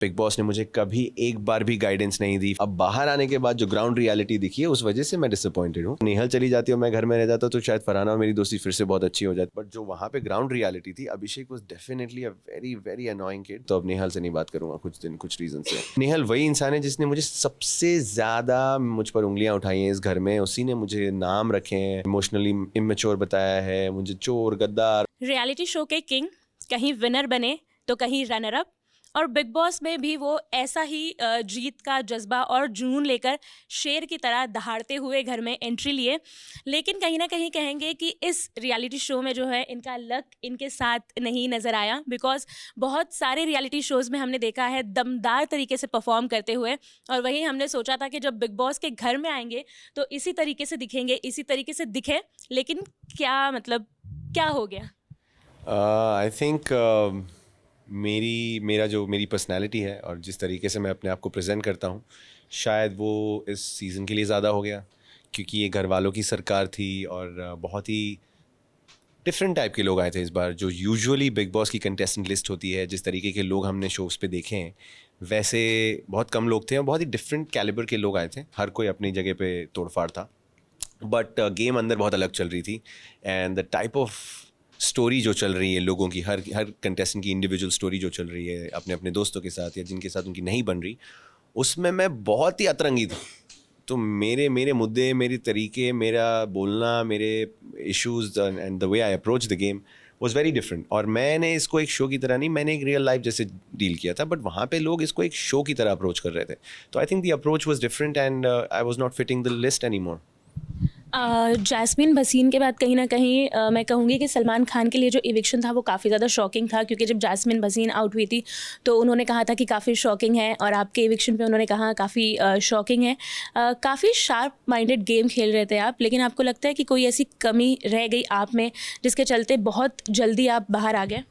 Big boss ने मुझे कभी एक बार भी गाइडेंस नहीं दी। अब बाहर आने के बाद जो ग्राउंड रियलिटी दिखी है उस वजह से मैं डिसअपॉइंटेड हूँ। नेहल चली जाती है और मैं घर में रह जाता तो शायद फरहाना और मेरी दोस्ती फिर से बहुत अच्छी हो जाती, बट जो वहाँ पे ग्राउंड रियलिटी थी, Abhishek was definitely a very very annoying kid. तो अब नेहल से नहीं बात करूंगा कुछ रीजन से। नेहल वही इंसान है जिसने मुझे सबसे ज्यादा मुझ पर उंगलियां उठाई हैं इस घर में। उसी ने मुझे नाम रखे हैं, इमोशनली इमेच्योर बताया है, मुझे चोर गद्दार। रियलिटी शो के किंग कहीं विनर बने तो कहीं रनर अप, और बिग बॉस में भी वो ऐसा ही जीत का जज्बा और जुनून लेकर शेर की तरह दहाड़ते हुए घर में एंट्री लिए। लेकिन कहीं ना कहीं कहेंगे कि इस रियलिटी शो में जो है इनका लक इनके साथ नहीं नज़र आया, बिकॉज बहुत सारे रियलिटी शोज़ में हमने देखा है दमदार तरीके से परफॉर्म करते हुए, और वहीं हमने सोचा था कि जब बिग बॉस के घर में आएंगे तो इसी तरीके से दिखेंगे, इसी तरीके से दिखे। लेकिन क्या मतलब क्या हो गया? आई थिंक मेरी पर्सनैलिटी है और जिस तरीके से मैं अपने आप को प्रेजेंट करता हूँ, शायद वो इस सीज़न के लिए ज़्यादा हो गया, क्योंकि ये घर वालों की सरकार थी और बहुत ही डिफरेंट टाइप के लोग आए थे इस बार। जो यूजुअली बिग बॉस की कंटेस्टेंट लिस्ट होती है, जिस तरीके के लोग हमने शोज़ पे देखे हैं, वैसे बहुत कम लोग थे और बहुत ही डिफरेंट कैलिबर के लोग आए थे। हर कोई अपनी जगह पे तोड़फाड़ था, बट गेम अंदर बहुत अलग चल रही थी। And the type of story जो चल रही है लोगों की, हर कंटेस्टेंट की इंडिविजुअल स्टोरी जो चल रही है अपने अपने दोस्तों के साथ या जिनके साथ उनकी नहीं बन रही, उसमें मैं बहुत ही अतरंगी था। तो मेरे मुद्दे, मेरे तरीके, मेरा बोलना, मेरे issues and the way I approach the game was very different. और मैंने इसको एक शो की तरह नहीं, मैंने एक रियल लाइफ जैसे डील किया था, बट वहाँ पे लोग इसको एक शो की तरह अप्रोच कर रहे थे। तो I think the approach was different and I was not fitting the list any more. Jasmine Bhasin के बाद कहीं ना कहीं मैं कहूँगी कि सलमान खान के लिए जो इविक्शन था वो काफ़ी ज़्यादा शॉकिंग था, क्योंकि जब जैस्मीन भसीन आउट हुई थी तो उन्होंने कहा था कि काफ़ी शॉकिंग है, और आपके इविक्शन पे उन्होंने कहा काफ़ी शॉकिंग है। काफ़ी शार्प माइंडेड गेम खेल रहे थे आप, लेकिन आपको लगता है कि कोई ऐसी कमी रह गई आप में जिसके चलते बहुत जल्दी आप बाहर आ गए?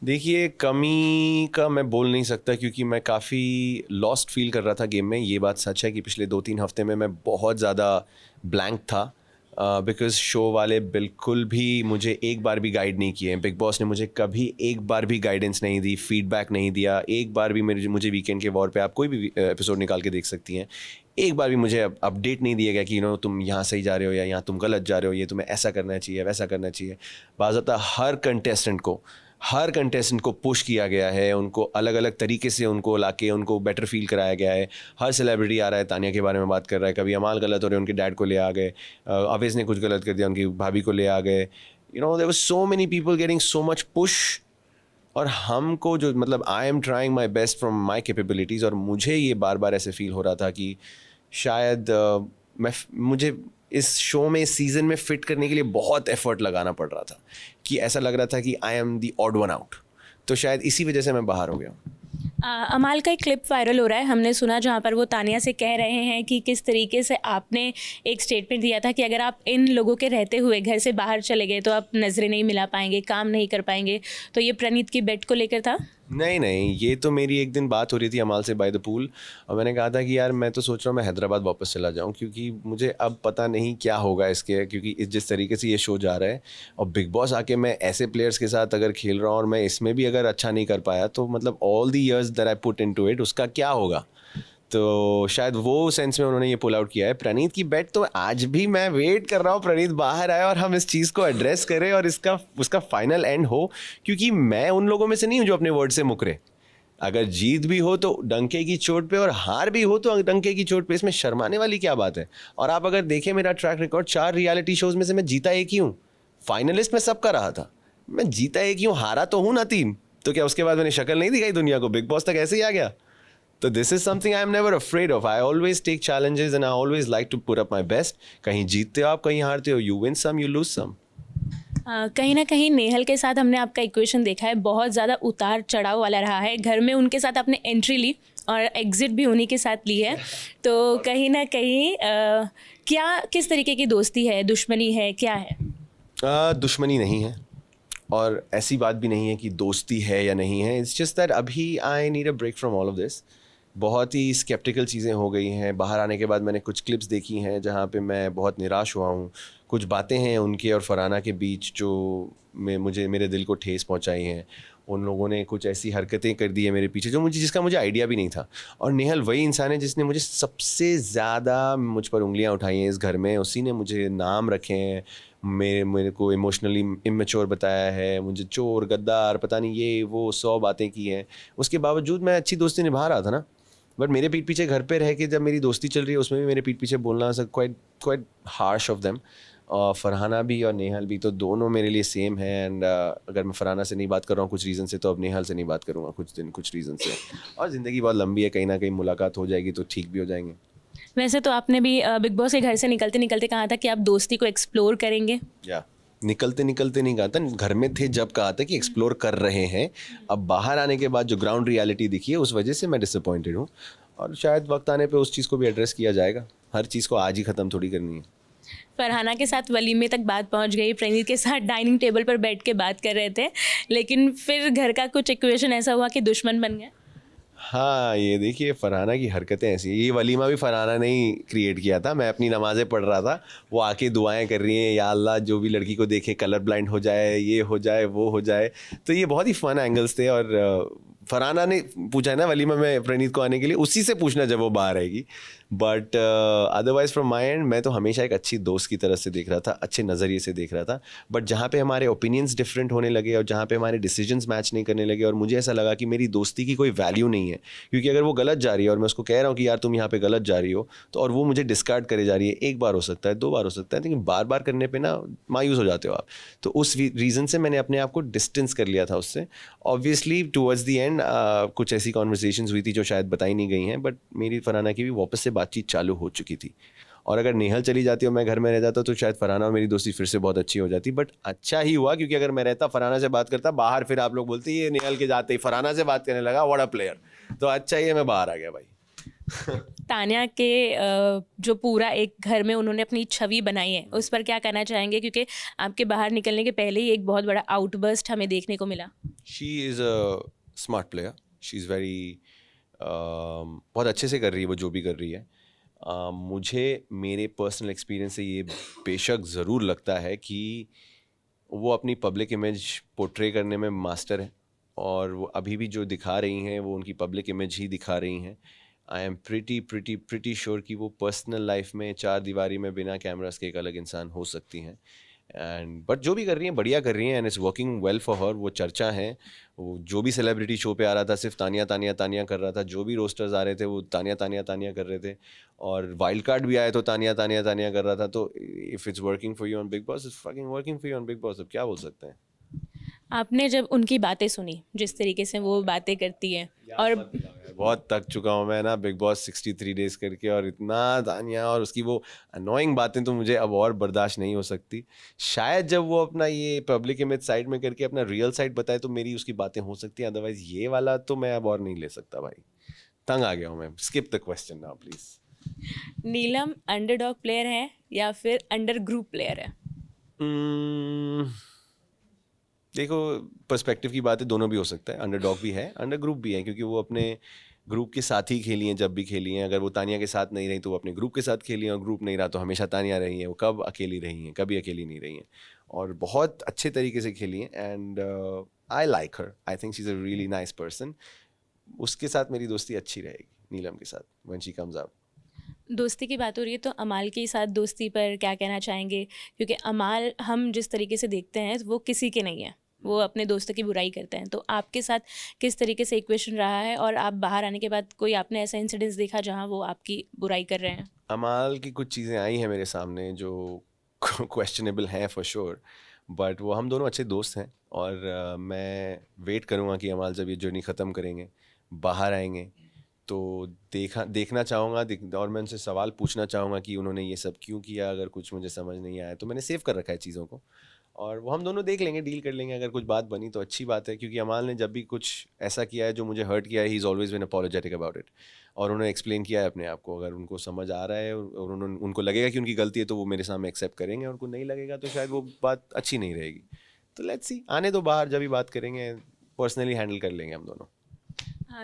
देखिए, कमी का मैं बोल नहीं सकता, क्योंकि मैं काफ़ी लॉस्ट फील कर रहा था गेम में। ये बात सच है कि पिछले 2-3 हफ्ते में मैं बहुत ज़्यादा ब्लैंक था, बिकॉज़ शो वाले बिल्कुल भी मुझे एक बार भी गाइड नहीं किए। बिग बॉस ने मुझे कभी एक बार भी गाइडेंस नहीं दी, फीडबैक नहीं दिया। एक बार भी मुझे वीकेंड के वॉर पे आप कोई भी एपिसोड निकाल के देख सकती हैं, एक बार भी मुझे अपडेट नहीं दिया गया कि तुम यहाँ सही जा रहे हो या यहाँ तुम गलत जा रहे हो, ये तुम्हें ऐसा करना चाहिए, वैसा करना चाहिए। बाज़ाब्ता हर कंटेस्टेंट को पुश किया गया है, उनको अलग अलग तरीके से उनको लाके उनको बेटर फील कराया गया है। हर सेलिब्रिटी आ रहा है, तानिया के बारे में बात कर रहा है, कभी अमाल गलत हो रहे हैं उनके डैड को ले आ गए, अवेज ने कुछ गलत कर दिया उनकी भाभी को ले आ गए। There were so many people getting so much push, और हमको जो मतलब I am trying my best from my capabilities, और मुझे ये बार बार ऐसे फील हो रहा था कि शायद मुझे इस शो में, इस सीज़न में फिट करने के लिए बहुत एफर्ट लगाना पड़ रहा था, कि ऐसा लग रहा था कि I am the odd one out. तो शायद इसी वजह से मैं बाहर हो गया हूँ। अमाल का एक क्लिप वायरल हो रहा है, हमने सुना, जहाँ पर वो तानिया से कह रहे हैं कि किस तरीके से आपने एक स्टेटमेंट दिया था कि अगर आप इन लोगों के रहते हुए घर से बाहर चले गए तो आप नज़रें नहीं मिला पाएंगे, काम नहीं कर पाएंगे। तो ये प्रणीत की बेट को लेकर था? नहीं, ये तो मेरी एक दिन बात हो रही थी अमाल से बाय द पूल, और मैंने कहा था कि यार मैं तो सोच रहा हूँ मैं हैदराबाद वापस चला जाऊँ, क्योंकि मुझे अब पता नहीं क्या होगा इसके, क्योंकि जिस तरीके से ये शो जा रहा है, और बिग बॉस आके मैं ऐसे प्लेयर्स के साथ अगर खेल रहा हूँ और मैं इसमें भी अगर अच्छा नहीं कर पाया, तो मतलब all the years that I put into it, उसका क्या होगा। तो शायद वो सेंस में उन्होंने ये पुल आउट किया है। प्रणीत की बेट तो आज भी मैं वेट कर रहा हूँ प्रणीत बाहर आए और हम इस चीज़ को एड्रेस करें और उसका फाइनल एंड हो, क्योंकि मैं उन लोगों में से नहीं हूँ जो अपने वर्ड से मुकरे। अगर जीत भी हो तो डंके की चोट पे, और हार भी हो तो डंके की चोट पे, इसमें शर्माने वाली क्या बात है। और आप अगर देखें मेरा ट्रैक रिकॉर्ड, 4 रियलिटी शोज में से मैं जीता एक ही हूँ। फाइनलिस्ट में सबका रहा था, मैं जीता एक ही हूँ, हारा तो हूँ ना 3। तो क्या उसके बाद मैंने शक्ल नहीं दिखाई दुनिया को, बिग बॉस तक ऐसे ही आ गया। तो this is something I am never afraid of. I always take challenges and I always like to put up my best. कहीं जीतते हो आप, कहीं हारते हो, you win some, you lose some. कहीं ना कहीं नेहल के साथ हमने आपका इक्वेशन देखा है, बहुत ज़्यादा उतार चढ़ाव वाला रहा है। घर में उनके साथ आपने एंट्री ली और एग्ज़िट भी उन्हीं के साथ ली है। तो कहीं ना कहीं क्या, किस तरीके की दोस्ती है, दुश्मनी है, क्या है? दुश्मनी नहीं है, और ऐसी बात भी नहीं है कि दोस्ती है या नहीं है। इट्स जस्ट दैट अभी I need a break from all of this. बहुत ही स्केप्टिकल चीज़ें हो गई हैं। बाहर आने के बाद मैंने कुछ क्लिप्स देखी हैं जहाँ पे मैं बहुत निराश हुआ हूँ। कुछ बातें हैं उनके और फरहाना के बीच जो मुझे मेरे दिल को ठेस पहुँचाई हैं। उन लोगों ने कुछ ऐसी हरकतें कर दी है मेरे पीछे जिसका मुझे आइडिया भी नहीं था। और नेहल वही इंसान है जिसने मुझे सबसे ज़्यादा मुझ पर उंगलियां उठाई हैं इस घर में। उसी ने मुझे नाम रखे हैं, मेरे को इमोशनली इमेच्योर बताया है, मुझे चोर गद्दार पता नहीं ये वो 100 बातें की हैं। उसके बावजूद मैं अच्छी दोस्ती निभा रहा था ना। बट मेरे पीठ पीछे घर पे रह के जब मेरी दोस्ती चल रही है उसमें भी मेरे पीठ पीछे बोलना quite harsh of them. Farhana भी और नेहल भी तो दोनों मेरे लिए सेम है। एंड अगर मैं फरहाना से नहीं बात कर रहा हूँ कुछ रीज़न से, तो अब नेहल से नहीं बात करूँगा कुछ रीज़न से। और ज़िंदगी बहुत लंबी है, कहीं ना कहीं मुलाकात हो जाएगी तो ठीक भी हो जाएंगे। वैसे तो आपने भी बिग बॉस के घर से निकलते निकलते कहा था कि आप दोस्ती को एक्सप्लोर करेंगे। या निकलते निकलते नहीं कहा था, घर में थे जब कहा था कि एक्सप्लोर कर रहे हैं। अब बाहर आने के बाद जो ग्राउंड रियलिटी दिखी है उस वजह से मैं डिसअपॉइंटेड हूँ। और शायद वक्त आने पे उस चीज़ को भी एड्रेस किया जाएगा। हर चीज़ को आज ही ख़त्म थोड़ी करनी है। फरहाना के साथ वलीमे तक बात पहुंच गई, प्रणीत के साथ डाइनिंग टेबल पर बैठ के बात कर रहे थे, लेकिन फिर घर का कुछ इक्वेशन ऐसा हुआ कि दुश्मन बन गया। हाँ, ये देखिए फरहाना की हरकतें ऐसी हैं। ये वलीमा भी फरहाना ने ही क्रिएट किया था। मैं अपनी नमाज़ें पढ़ रहा था, वो आके दुआएं कर रही हैं, या अल्लाह जो भी लड़की को देखे कलर ब्लाइंड हो जाए, ये हो जाए वो हो जाए। तो ये बहुत ही फ़न एंगल्स थे। और फरहाना ने पूछा है ना वलीमा में प्रणीत को आने के लिए, उसी से पूछना जब वो बाहर आएगी। But otherwise from my and मैं तो हमेशा एक अच्छी दोस्त की तरह से देख रहा था, अच्छे नज़रिए से देख रहा था। बट जहाँ पे हमारे ओपिनियंस डिफरेंट होने लगे और जहाँ पे हमारे डिसीजंस मैच नहीं करने लगे और मुझे ऐसा लगा कि मेरी दोस्ती की कोई वैल्यू नहीं है, क्योंकि अगर वो गलत जा रही है और मैं उसको कह रहा हूँ कि यार तुम यहाँ पे गलत जा रही हो, तो और वो मुझे डिस्कार्ड करे जा रही है, एक बार हो सकता है, 2 बार हो सकता है, लेकिन बार बार करने पर ना मायूस हो जाते हो आप। तो उस रीज़न से मैंने अपने आप को डिस्टेंस कर लिया था उससे। ऑब्वियसली टुवर्ड्स द एंड कुछ ऐसी कॉन्वर्सेशंस हुई थी जो शायद बताई नहीं गई हैं, बट मेरी फरहाना की भी वापस से बातचीत चालू हो चुकी थी। और अगर नेहल चली जाती और मैं घर में रह जाता तो शायद फरहाना और मेरी दोस्ती फिर से बहुत अच्छी हो जाती। बट अच्छा ही हुआ, क्योंकि अगर मैं रहता फरहाना से बात करता बाहर, फिर आप लोग बोलते ये नेहल के जाते ही फरहाना से बात करने लगा, व्हाट अ प्लेयर। तो अच्छा ही है मैं बाहर आ गया भाई। तान्या के जो पूरा एक घर में उन्होंने अपनी छवि बनाई है, उस पर क्या कहना चाहेंगे? क्योंकि आपके बाहर निकलने के पहले ही एक बहुत बड़ा आउटबर्स्ट हमें देखने को मिला। She is a smart player, she is very बहुत अच्छे से कर रही है वो जो भी कर रही है। मुझे मेरे पर्सनल एक्सपीरियंस से ये बेशक ज़रूर लगता है कि वो अपनी पब्लिक इमेज पोर्ट्रे करने में मास्टर है। और वो अभी भी जो दिखा रही हैं वो उनकी पब्लिक इमेज ही दिखा रही हैं। आई एम प्रिटी श्योर कि वो पर्सनल लाइफ में 4 दीवारी में बिना कैमरास के एक अलग इंसान हो सकती हैं। एंड बट जो भी कर रही हैं बढ़िया कर रही हैं, and it's working well for her. वो चर्चा है, वो जो भी सेलिब्रिटी शो पे आ रहा था सिर्फ तानिया तानिया तानिया कर रहा था, जो भी रोस्टर्स आ रहे थे वो तानिया तानिया तानिया कर रहे थे, और वाइल्ड कार्ड भी आए तो तानिया तानिया तानिया कर रहा था। तो if it's working for you on big boss, it's fucking working for you on big boss. अब क्या बोल सकते हैं। आपने जब उनकी बातें सुनी, जिस तरीके से वो बातें करती हैं, और बहुत थक चुका हूँ मैं ना बिग बॉस 63 डेज करके, और इतना तानिया और उसकी वो अनोइंग बातें तो मुझे अब और बर्दाश्त नहीं हो सकती। शायद जब वो अपना ये पब्लिक इमेज साइड में करके अपना रियल साइड बताए तो मेरी उसकी बातें हो सकती हैं, अदरवाइज ये वाला तो मैं अब और नहीं ले सकता भाई। तंग आ गया हूँ मैं। Skip the question now please. Neelam underdog player है या फिर अंडर ग्रुप प्लेयर है? देखो पर्सपेक्टिव की बात है, दोनों भी हो सकता है। अंडरडॉग भी है, अंडर ग्रुप भी है, क्योंकि वो अपने ग्रुप के साथ ही खेली हैं जब भी खेली हैं। अगर वो तानिया के साथ नहीं रही तो वो अपने ग्रुप के साथ खेली हैं, और ग्रुप नहीं रहा तो हमेशा तानिया रही हैं। वो कब अकेली रही हैं, कभी अकेली नहीं रही हैं, और बहुत अच्छे तरीके से खेली हैं। And I like her, I think she is a really nice person. उसके साथ मेरी दोस्ती अच्छी रहेगी, नीलम के साथ, व्हेन शी कम्स आउट। दोस्ती की बात हो रही है तो अमाल के साथ दोस्ती पर क्या कहना चाहेंगे? क्योंकि अमाल हम जिस तरीके से देखते हैं वो किसी के नहीं है, वो अपने दोस्तों की बुराई करते हैं। तो आपके साथ किस तरीके से इक्वेशन रहा है, और आप बाहर आने के बाद कोई आपने ऐसा इंसिडेंस देखा जहां वो आपकी बुराई कर रहे हैं? अमाल की कुछ चीज़ें आई हैं मेरे सामने जो क्वेश्चनेबल हैं फॉर श्योर, बट वो हम दोनों अच्छे दोस्त हैं। और मैं वेट करूँगा कि अमाल जब ये जर्नी ख़त्म करेंगे, बाहर आएंगे, तो देखना चाहूँगा, और मैं उनसे सवाल पूछना चाहूँगा कि उन्होंने ये सब क्यों किया। अगर कुछ मुझे समझ नहीं आया तो मैंने सेव कर रखा है चीज़ों को, और वो हम दोनों देख लेंगे, डील कर लेंगे। अगर कुछ बात बनी तो अच्छी बात है, क्योंकि अमाल ने जब भी कुछ ऐसा किया है जो मुझे हर्ट किया है, he is always been apologetic about it, और उन्होंने एक्सप्लेन किया है अपने आप को। अगर उनको समझ आ रहा है और उनको लगेगा कि उनकी गलती है तो वो मेरे सामने एक्सेप्ट करेंगे, और उनको नहीं लगेगा तो शायद वो बात अच्छी नहीं रहेगी। तो लेट्स सी, आने दो बाहर, जब भी बात करेंगे पर्सनली हैंडल कर लेंगे हम दोनों।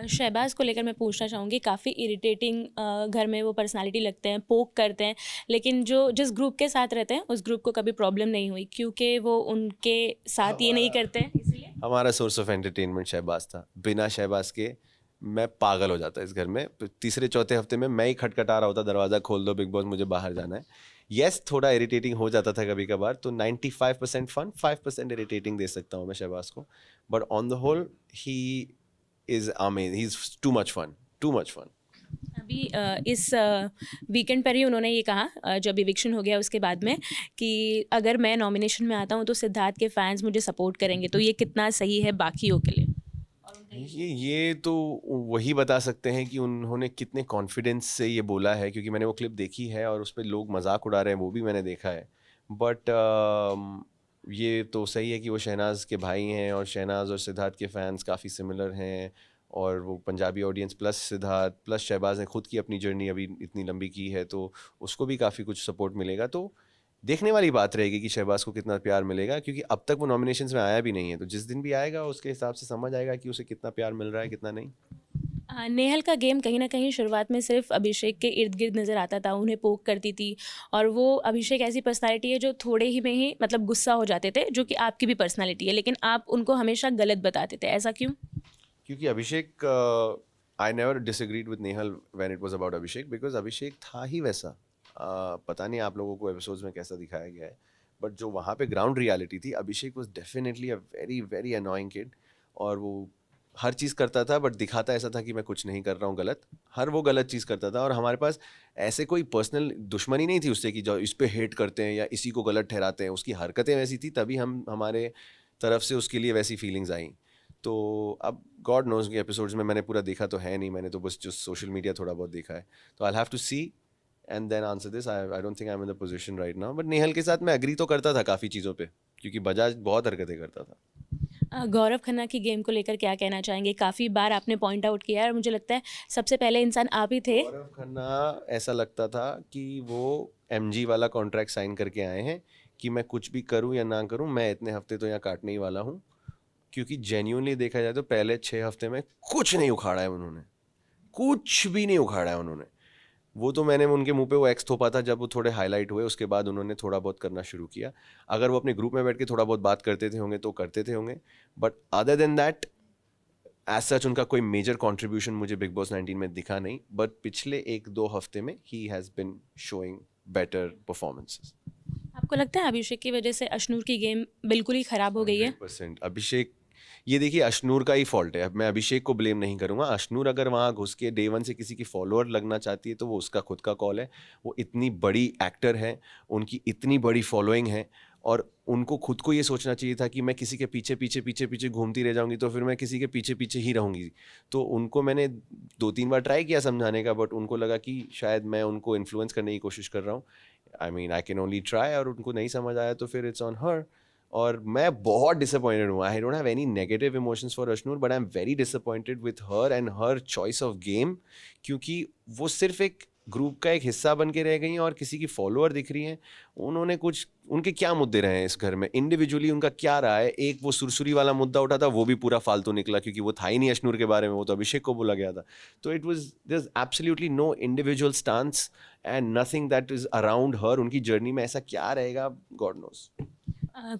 शहबाज को लेकर मैं पूछना चाहूँगी, काफ़ी इरिटेटिंग घर में वो पर्सनालिटी लगते हैं, पोक करते हैं, लेकिन जिस ग्रुप के साथ रहते हैं उस ग्रुप को कभी प्रॉब्लम नहीं हुई, क्योंकि वो उनके साथ ये नहीं करते हैं, इसलिए हमारा सोर्स ऑफ एंटरटेनमेंट शहबाज था। बिना शहबाज के मैं पागल हो जाता इस घर में। तीसरे चौथे हफ्ते में मैं ही खटखटा रहा होता, दरवाज़ा खोल दो बिग बॉस, मुझे बाहर जाना है। यस, थोड़ा इरिटेटिंग हो जाता था कभी कभार, तो 95% फन, 5% इरिटेटिंग दे सकता हूँ मैं शहबाज को। But on the whole he is amazing, he is too much fun, too much fun. अभी इस वीकेंड पर ही उन्होंने ये कहा, जब इविक्शन हो गया उसके बाद में, कि अगर मैं नॉमिनेशन में आता हूँ तो सिद्धार्थ के फैंस मुझे सपोर्ट करेंगे, तो ये कितना सही है बाकियों के लिए? ये तो वही बता सकते हैं कि उन्होंने कितने कॉन्फिडेंस से ये बोला है, क्योंकि मैंने वो क्लिप देखी है और उस पर लोग मजाक उड़ा रहे हैं, वो भी मैंने देखा है। बट ये तो सही है कि वो शहनाज के भाई हैं और शहनाज और सिद्धार्थ के फैंस काफ़ी सिमिलर हैं, और वो Punjabi audience plus Siddharth plus Shehbaz ने खुद की अपनी जर्नी अभी इतनी लंबी की है, तो उसको भी काफ़ी कुछ सपोर्ट मिलेगा। तो देखने वाली बात रहेगी कि शहबाज को कितना प्यार मिलेगा, क्योंकि अब तक वो नॉमिनेशंस में आया भी नहीं है। तो जिस दिन भी आएगा उसके हिसाब से समझ आएगा कि उसे कितना प्यार मिल रहा है, कितना नहीं। नेहल का गेम कहीं ना कहीं शुरुआत में सिर्फ अभिषेक के इर्द गिर्द नज़र आता था, उन्हें पोक करती थी, और वो अभिषेक ऐसी पर्सनालिटी है जो थोड़े ही में ही मतलब गुस्सा हो जाते थे, जो कि आपकी भी पर्सनालिटी है, लेकिन आप उनको हमेशा गलत बताते थे, ऐसा क्यों? क्योंकि Abhishek, I never disagreed with Nehal when it was about Abhishek, because Abhishek था ही वैसा। पता नहीं आप लोगों को एपिसोड्स में कैसा दिखाया गया है, बट जो वहाँ पे ग्राउंड रियलिटी थी, Abhishek was definitely a very very annoying kid. और वो हर चीज़ करता था बट दिखाता ऐसा था कि मैं कुछ नहीं कर रहा हूँ गलत, हर वो गलत चीज़ करता था। और हमारे पास ऐसे कोई पर्सनल दुश्मनी नहीं थी उससे कि जो इस पे हेट करते हैं या इसी को गलत ठहराते हैं। उसकी हरकतें वैसी थी, तभी हमारे तरफ से उसके लिए वैसी फीलिंग्स आई। तो अब गॉड नोज के एपिसोड्स में मैंने पूरा देखा तो है नहीं, मैंने तो बस जो सोशल मीडिया थोड़ा बहुत देखा है। तो I have to see and then answer this. I don't think I am in the position right now. But Nehal के साथ मैं एग्री तो करता था काफ़ी चीज़ों पे, क्योंकि बजाज बहुत हरकतें करता था। गौरव खन्ना की गेम को लेकर क्या कहना चाहेंगे? काफ़ी बार आपने पॉइंट आउट किया है, और मुझे लगता है सबसे पहले इंसान आप ही थे। गौरव खन्ना, ऐसा लगता था कि वो एमजी वाला कॉन्ट्रैक्ट साइन करके आए हैं कि मैं कुछ भी करूं या ना करूं, मैं इतने हफ्ते तो यहाँ काटने ही वाला हूं। क्योंकि जेन्यूनली देखा जाए तो पहले 6 हफ्ते में कुछ नहीं उखाड़ा है उन्होंने, कुछ भी नहीं उखाड़ा है उन्होंने। वो तो मैंने उनके मुंह पे वो एक्स थोपा था जब वो थोड़े हाईलाइट हुए, उसके बाद उन्होंने थोड़ा बहुत करना शुरू किया। अगर वो अपने ग्रुप में बैठ के थोड़ा बहुत बात करते थे होंगे तो करते थे होंगे, but other than that as such उनका कोई मेजर कंट्रीब्यूशन मुझे बिग बॉस 19 में दिखा नहीं। बट पिछले 1-2 हफ्ते में ही has been showing better performances. आपको लगता है अभिषेक की वजह से अशनूर की गेम बिल्कुल ही ख़राब हो गई है? 100% अभिषेक, ये देखिए अशनूर का ही फॉल्ट है। अब मैं अभिषेक को ब्लेम नहीं करूंगा। अशनूर अगर वहाँ घुस के डे वन से किसी की फॉलोअर लगना चाहती है तो वो उसका खुद का कॉल है। वो इतनी बड़ी एक्टर है, उनकी इतनी बड़ी फॉलोइंग है, और उनको खुद को ये सोचना चाहिए था कि मैं किसी के पीछे पीछे पीछे पीछे घूमती रह जाऊंगी तो फिर मैं किसी के पीछे पीछे ही रहूंगी। तो उनको मैंने 2-3 बार ट्राई किया समझाने का, बट उनको लगा कि शायद मैं उनको इन्फ्लुएंस करने की कोशिश कर रहा हूँ। I mean I can only try, और उनको नहीं समझ आया तो फिर इट्स ऑन हर। और मैं बहुत डिसअपॉइंटेड हूँ। I don't have any negative emotions for Ashnoor, but I am very disappointed with her and her choice of game, क्योंकि वो सिर्फ एक ग्रुप का एक हिस्सा बन के रह गई हैं और किसी की फॉलोअर दिख रही हैं। उन्होंने कुछ, उनके क्या मुद्दे रहे हैं इस घर में, इंडिविजुअली उनका क्या रहा है? एक वो सुरसुरी वाला मुद्दा उठा था, वो भी पूरा फालतू निकला, क्योंकि वो था ही नहीं अशनूर के बारे में, वो तो अभिषेक को बोला गया था। तो it was, there is absolutely no individual stance and nothing that is around her. उनकी जर्नी में ऐसा क्या रहेगा, गॉड नोज।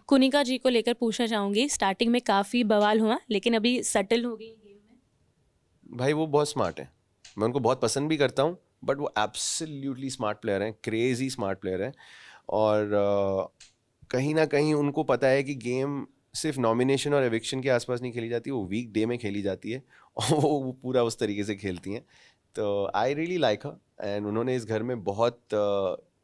कुनिका जी को लेकर पूछना चाहूँगी, स्टार्टिंग में काफ़ी बवाल हुआ, लेकिन अभी सेटल हो गई गेम में। भाई वो बहुत स्मार्ट है, मैं उनको बहुत पसंद भी करता हूँ, बट वो एब्सोल्युटली स्मार्ट प्लेयर हैं, क्रेजी स्मार्ट प्लेयर हैं। और कहीं ना कहीं उनको पता है कि गेम सिर्फ नॉमिनेशन और एविक्शन के आसपास नहीं खेली जाती, वो वीक डे में खेली जाती है, और वो पूरा उस तरीके से खेलती हैं। तो I really like her, and उन्होंने इस घर में बहुत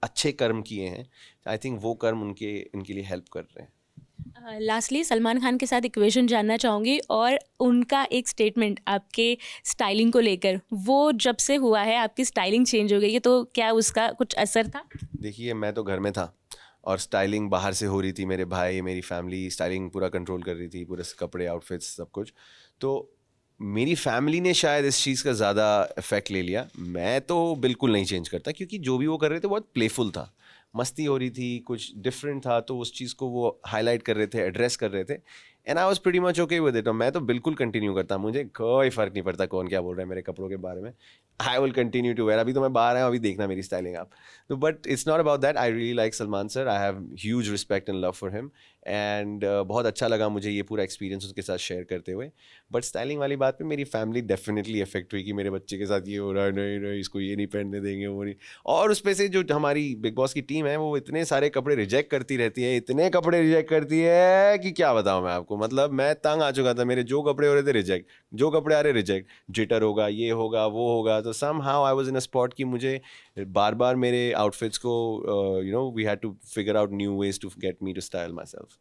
अच्छे कर्म किए हैं। आई थिंक वो कर्म इनके लिए हेल्प कर रहे हैं। लास्टली सलमान खान के साथ इक्वेशन जानना चाहूँगी, और उनका एक स्टेटमेंट आपके स्टाइलिंग को लेकर, वो जब से हुआ है आपकी स्टाइलिंग चेंज हो गई है, तो क्या उसका कुछ असर था? देखिए मैं तो घर में था और स्टाइलिंग बाहर से हो रही थी, मेरे भाई मेरी फैमिली स्टाइलिंग पूरा कंट्रोल कर रही थी, पूरे कपड़े आउटफिट्स सब कुछ। तो मेरी फैमिली ने शायद इस चीज़ का ज़्यादा इफेक्ट ले लिया। मैं तो बिल्कुल नहीं चेंज करता, क्योंकि जो भी वो कर रहे थे बहुत प्लेफुल था, मस्ती हो रही थी, कुछ डिफरेंट था, तो उस चीज़ को वो हाईलाइट कर रहे थे, एड्रेस कर रहे थे। And I was pretty much okay with it. और मैं तो बिल्कुल कंटिन्यू करता, मुझे कोई फ़र्क नहीं पड़ता कौन क्या बोल रहा है मेरे कपड़ों के बारे में। I will continue to wear. अभी तो मैं बाहर आया, अभी देखना मेरी स्टाइलिंग आप। तो but it's not about that. I really like Salman sir, I have huge respect and love for him, and बहुत अच्छा लगा मुझे ये पूरा एक्सपीरियंस उसके साथ शेयर करते हुए। बट स्टाइलिंग वाली बात पे मेरी फैमिली डेफिनेटली इफेक्ट हुई कि मेरे बच्चे के साथ ये हो रहा है, नहीं नहीं इसको ये नहीं पहनने देंगे, वो नहीं। और उस पे से जो हमारी बिग बॉस की टीम है वो इतने सारे कपड़े रिजेक्ट करती रहती है, इतने कपड़े रिजेक्ट करती है कि क्या बताऊँ मैं आपको। मतलब मैं तंग आ चुका था, मेरे जो कपड़े हो रहे थे रिजेक्ट, जो कपड़े आ रहे रिजेक्ट, जिटर होगा, ये होगा, वो होगा। तो somehow I was in a spot कि मुझे बार बार मेरे आउटफिट्स को we had to figure out new ways to get me to style myself.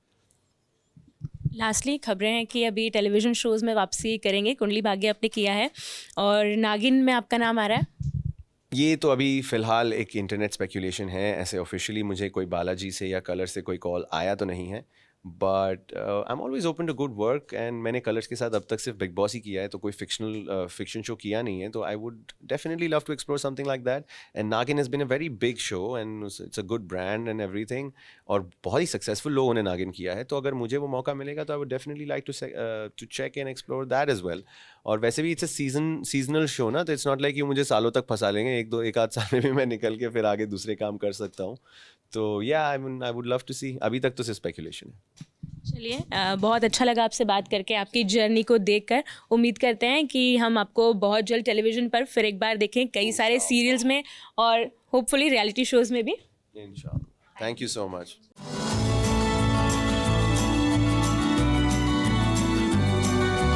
Lastly खबरें हैं कि अभी टेलीविज़न शोज़ में वापसी करेंगे, कुंडली भाग्य आपने किया है और नागिन में आपका नाम आ रहा है। ये तो अभी फ़िलहाल एक इंटरनेट स्पेकुलेशन है, ऐसे ऑफिशियली मुझे कोई बालाजी से या कलर से कोई कॉल आया तो नहीं है। But I am always open to good work, and मैंने कलर्स के साथ अब तक सिर्फ बिग बॉस ही किया है, तो कोई फिक्शन शो किया नहीं है। तो I would definitely love to explore something like that. And Naagin has been a very big show and it's a good brand and everything, और बहुत ही सक्सेसफुल लोगों ने नागिन किया है। तो अगर मुझे वो मौका मिलेगा तो I would definitely like to check and explore that as well. और वैसे भी इट्स अ सीजनल शो ना, तो इट्स नॉट लाइक कि मुझे सालों तक फंसा लेंगे, एक आध साल में भी मैं निकल के फिर आगे दूसरे काम कर सकता हूँ। तो या आई वुड लव टू सी। अभी तक तो सिर्फ स्पेकुलेशन है। चलिए बहुत अच्छा लगा आपसे बात करके, आपकी जर्नी को देखकर। उम्मीद करते हैं कि हम आपको बहुत जल्द टेलीविज़न पर फिर एक बार देखें, कई सारे सीरियल्स में और होपफुली रियलिटी शोज़ में भी। इंशाल्लाह। Thank you so much.